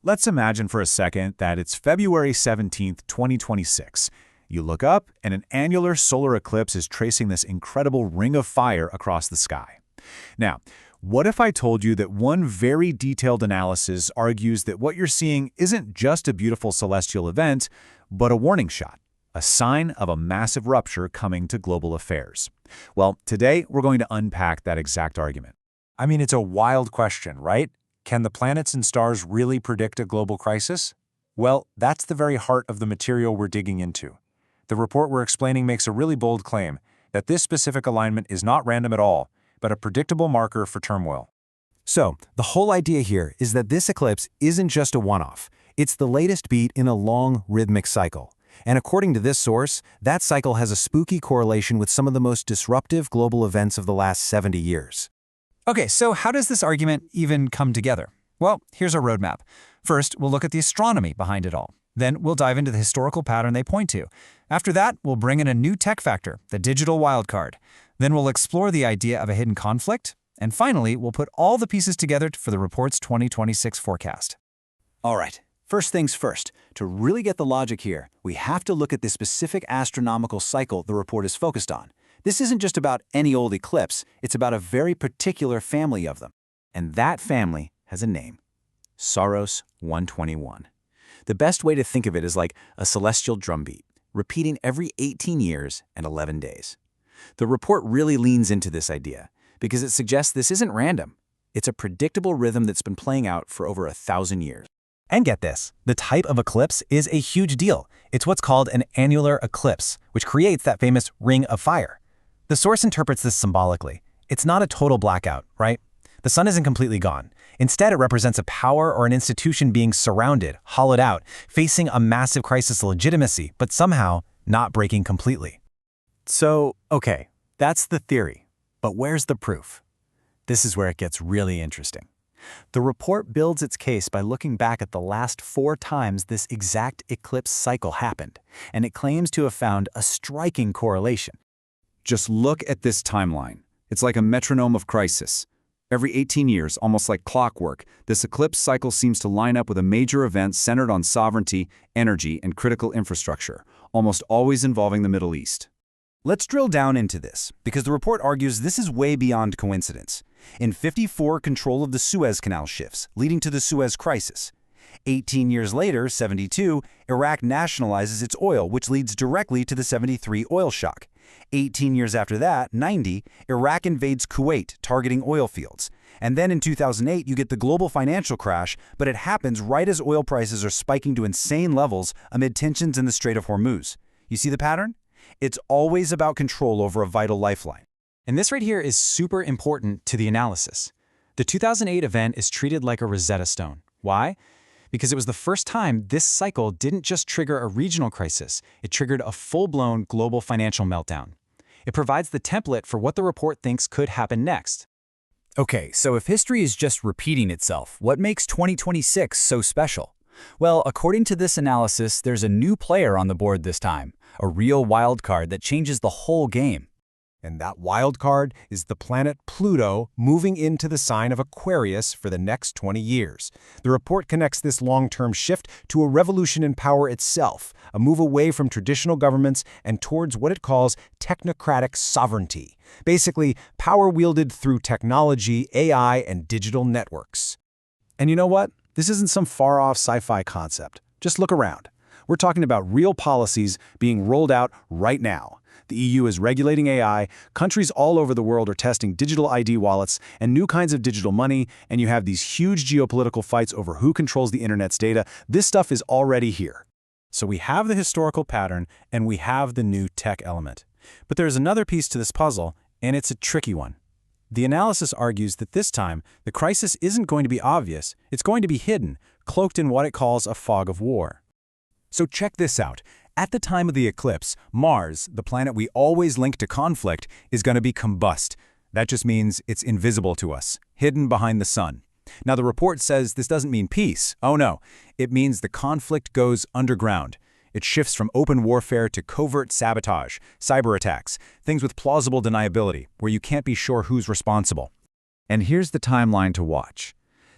Let's imagine for a second that it's February 17th, 2026. You look up, and an annular solar eclipse is tracing this incredible ring of fire across the sky. Now, what if I told you that one very detailed analysis argues that what you're seeing isn't just a beautiful celestial event, but a warning shot, a sign of a massive rupture coming to global affairs? Well, today we're going to unpack that exact argument. I mean, it's a wild question, right? Can the planets and stars really predict a global crisis? Well, that's the very heart of the material we're digging into. The report we're explaining makes a really bold claim that this specific alignment is not random at all, but a predictable marker for turmoil. So, the whole idea here is that this eclipse isn't just a one-off. It's the latest beat in a long, rhythmic cycle. And according to this source, that cycle has a spooky correlation with some of the most disruptive global events of the last 70 years. Okay, so how does this argument even come together? Well, here's our roadmap. First, we'll look at the astronomy behind it all. Then we'll dive into the historical pattern they point to. After that, we'll bring in a new tech factor, the digital wildcard. Then we'll explore the idea of a hidden conflict. And finally, we'll put all the pieces together for the report's 2026 forecast. All right, first things first. To really get the logic here, we have to look at the specific astronomical cycle the report is focused on. This isn't just about any old eclipse, it's about a very particular family of them. And that family has a name: Saros 121. The best way to think of it is like a celestial drumbeat, repeating every 18 years and 11 days. The report really leans into this idea because it suggests this isn't random. It's a predictable rhythm that's been playing out for over 1,000 years. And get this, the type of eclipse is a huge deal. It's what's called an annular eclipse, which creates that famous ring of fire. The source interprets this symbolically. It's not a total blackout, right? The sun isn't completely gone. Instead, it represents a power or an institution being surrounded, hollowed out, facing a massive crisis of legitimacy, but somehow not breaking completely. So, okay, that's the theory. But where's the proof? This is where it gets really interesting. The report builds its case by looking back at the last 4 times this exact eclipse cycle happened, and it claims to have found a striking correlation. Just look at this timeline. It's like a metronome of crisis. Every 18 years, almost like clockwork, this eclipse cycle seems to line up with a major event centered on sovereignty, energy, and critical infrastructure, almost always involving the Middle East. Let's drill down into this, because the report argues this is way beyond coincidence. In 54, control of the Suez Canal shifts, leading to the Suez Crisis. 18 years later, 72, Iraq nationalizes its oil, which leads directly to the 73 oil shock. 18 years after that, 90, Iraq invades Kuwait, targeting oil fields. And then in 2008, you get the global financial crash, but it happens right as oil prices are spiking to insane levels amid tensions in the Strait of Hormuz. You see the pattern? It's always about control over a vital lifeline. And this right here is super important to the analysis. The 2008 event is treated like a Rosetta Stone. Why? Because it was the first time this cycle didn't just trigger a regional crisis, it triggered a full-blown global financial meltdown. It provides the template for what the report thinks could happen next. Okay, so if history is just repeating itself, what makes 2026 so special? Well, according to this analysis, there's a new player on the board this time, a real wild card that changes the whole game. And that wild card is the planet Pluto moving into the sign of Aquarius for the next 20 years. The report connects this long-term shift to a revolution in power itself, a move away from traditional governments and towards what it calls technocratic sovereignty. Basically, power wielded through technology, AI, and digital networks. And you know what? This isn't some far-off sci-fi concept. Just look around. We're talking about real policies being rolled out right now. The EU is regulating AI, countries all over the world are testing digital ID wallets and new kinds of digital money, and you have these huge geopolitical fights over who controls the internet's data. This stuff is already here. So we have the historical pattern, and we have the new tech element. But there's another piece to this puzzle, and it's a tricky one. The analysis argues that this time, the crisis isn't going to be obvious, it's going to be hidden, cloaked in what it calls a fog of war. So check this out. At the time of the eclipse, Mars, the planet we always link to conflict, is going to be combust. That just means it's invisible to us, hidden behind the sun. Now, the report says this doesn't mean peace. Oh no, it means the conflict goes underground. It shifts from open warfare to covert sabotage, cyber attacks, things with plausible deniability, where you can't be sure who's responsible. And here's the timeline to watch.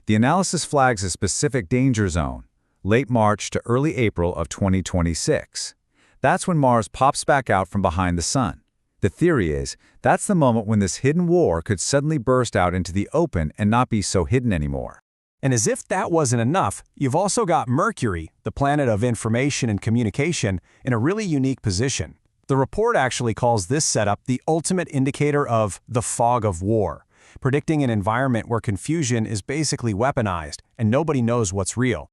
The analysis flags a specific danger zone, late March to early April of 2026. That's when Mars pops back out from behind the Sun. The theory is that's the moment when this hidden war could suddenly burst out into the open and not be so hidden anymore. And as if that wasn't enough, you've also got Mercury, the planet of information and communication, in a really unique position. The report actually calls this setup the ultimate indicator of the fog of war, predicting an environment where confusion is basically weaponized and nobody knows what's real.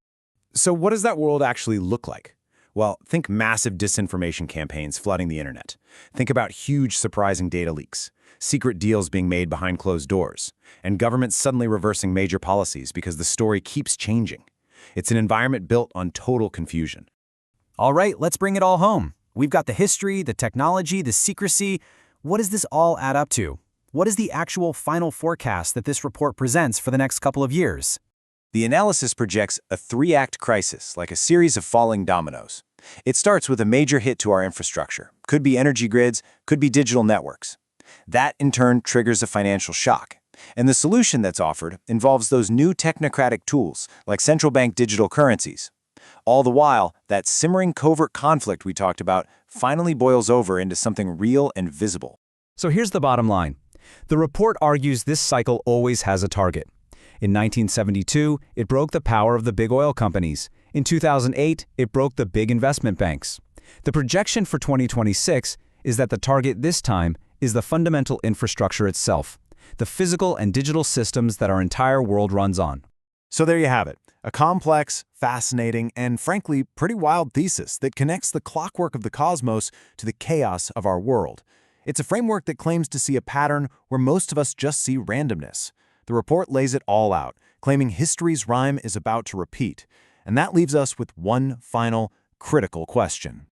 So what does that world actually look like? Well, think massive disinformation campaigns flooding the internet. Think about huge, surprising data leaks, secret deals being made behind closed doors, and governments suddenly reversing major policies because the story keeps changing. It's an environment built on total confusion. All right, let's bring it all home. We've got the history, the technology, the secrecy. What does this all add up to? What is the actual final forecast that this report presents for the next couple of years? The analysis projects a three-act crisis, like a series of falling dominoes. It starts with a major hit to our infrastructure. Could be energy grids, could be digital networks. That, in turn, triggers a financial shock. And the solution that's offered involves those new technocratic tools, like central bank digital currencies. All the while, that simmering covert conflict we talked about finally boils over into something real and visible. So here's the bottom line. The report argues this cycle always has a target. In 1972, it broke the power of the big oil companies. In 2008, it broke the big investment banks. The projection for 2026 is that the target this time is the fundamental infrastructure itself, the physical and digital systems that our entire world runs on. So there you have it, a complex, fascinating, and frankly pretty wild thesis that connects the clockwork of the cosmos to the chaos of our world. It's a framework that claims to see a pattern where most of us just see randomness. The report lays it all out, claiming history's rhyme is about to repeat. And that leaves us with one final, critical question.